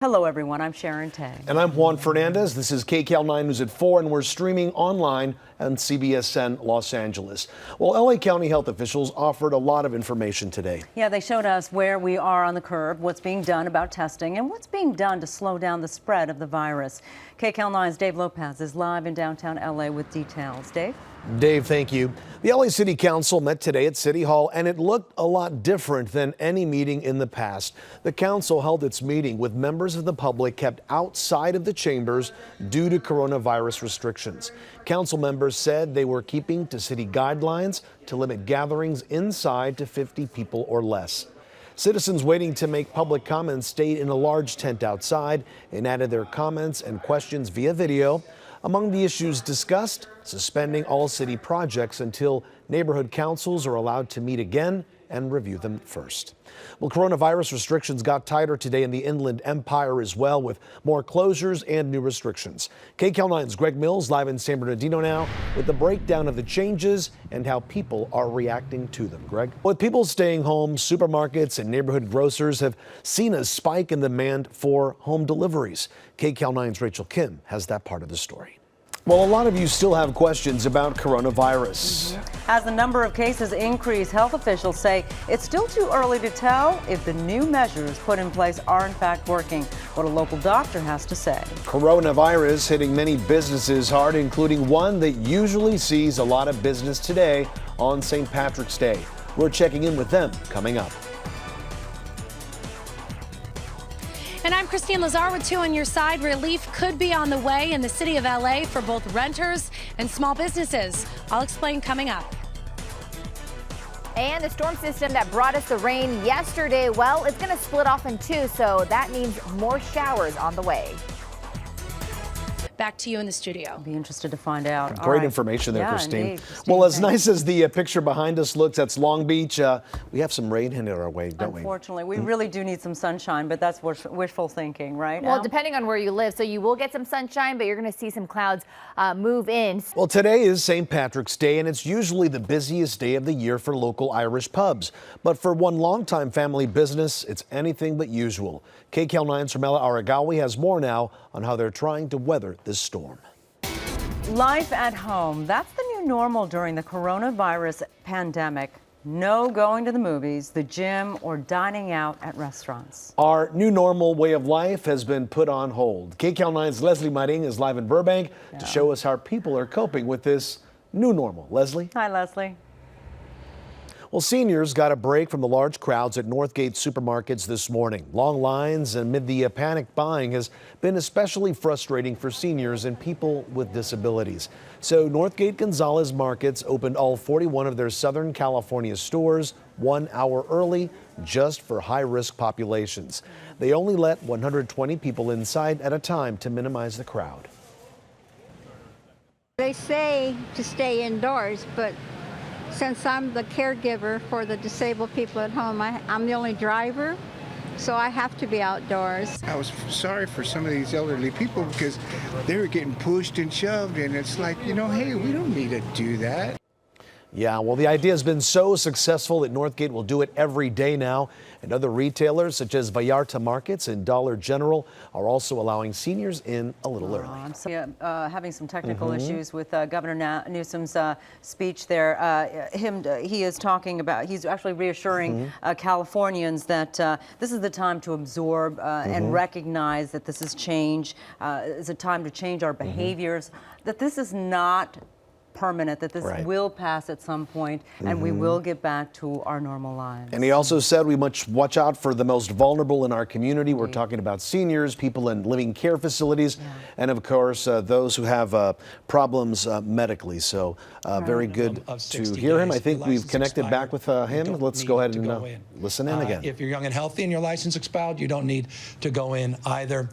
Hello, everyone. I'm Sharon Tay. And I'm Juan Fernandez. This is KCAL 9 News at 4, and we're streaming online on CBSN Los Angeles. Well, LA County health officials offered a lot of information today. Yeah, they showed us where we are on the curve, what's being done about testing, and what's being done to slow down the spread of the virus. KCAL 9's Dave Lopez is live in downtown LA with details. Dave? Dave, thank you. The LA City Council met today at City Hall, and it looked a lot different than any meeting in the past. The council held its meeting with members of the public kept outside of the chambers due to coronavirus restrictions. Council members said they were keeping to city guidelines to limit gatherings inside to 50 people or less. Citizens waiting to make public comments stayed in a large tent outside and added their comments and questions via video. Among the issues discussed, suspending all city projects until neighborhood councils are allowed to meet again and review them first. Well, coronavirus restrictions got tighter today in the Inland Empire as well, with more closures and new restrictions. KCAL 9's Greg Mills live in San Bernardino now with the breakdown of the changes and how people are reacting to them. Greg? With people staying home, supermarkets and neighborhood grocers have seen a spike in demand for home deliveries. KCAL 9's Rachel Kim has that part of the story. Well, a lot of you still have questions about coronavirus. As the number of cases increase, health officials say it's still too early to tell if the new measures put in place are in fact working. What a local doctor has to say. Coronavirus hitting many businesses hard, including one that usually sees a lot of business today on St. Patrick's Day. We're checking in with them coming up. And I'm Christine Lazar with 2 on your side. Relief could be on the way in the city of LA for both renters and small businesses. I'll explain coming up. And the storm system that brought us the rain yesterday, well, it's going to split off in two, so that means more showers on the way. Back to you in the studio. Be interested to find out. Great information there, Christine. Indeed, Christine. Well, as nice as the picture behind us looks, that's Long Beach. We have some rain headed our way, don't we? Unfortunately, we really do need some sunshine, but that's wishful thinking, right? Well, Al? depending on where you live, so you will get some sunshine, but you're going to see some clouds move in. Well, today is St. Patrick's Day, and it's usually the busiest day of the year for local Irish pubs. But for one longtime family business, it's anything but usual. KCAL 9's Ramela Aragawi has more now on how they're trying to weather this storm. Life at home, that's the new normal during the coronavirus pandemic. No going to the movies, the gym, or dining out at restaurants. Our new normal way of life has been put on hold. KCAL 9's Leslie Maring is live in Burbank to show us how people are coping with this new normal. Leslie? Hi, Leslie. Well, seniors got a break from the large crowds at Northgate supermarkets this morning. Long lines amid the panic buying has been especially frustrating for seniors and people with disabilities. So Northgate Gonzalez Markets opened all 41 of their Southern California stores 1 hour early just for high-risk populations. They only let 120 people inside at a time to minimize the crowd. They say to stay indoors, but since I'm the caregiver for the disabled people at home, I'm the only driver, so I have to be outdoors. I was sorry for some of these elderly people because they were getting pushed and shoved, and it's like, hey, we don't need to do that. Yeah, well, the idea has been so successful that Northgate will do it every day now. And other retailers such as Vallarta Markets and Dollar General are also allowing seniors in a little early. I'm having some technical issues with Governor Newsom's speech there. He is talking about, he's actually reassuring Californians that this is the time to absorb and recognize that this is change. It's a time to change our behaviors, that this is not permanent, that this will pass at some point, and we will get back to our normal lives. And he also said we must watch out for the most vulnerable in our community. We're talking about seniors, people in living care facilities, and of course those who have problems medically. So very good to hear him. I think we've connected back with him. Let's go ahead and listen in again. If you're young and healthy and your license expired, you don't need to go in either.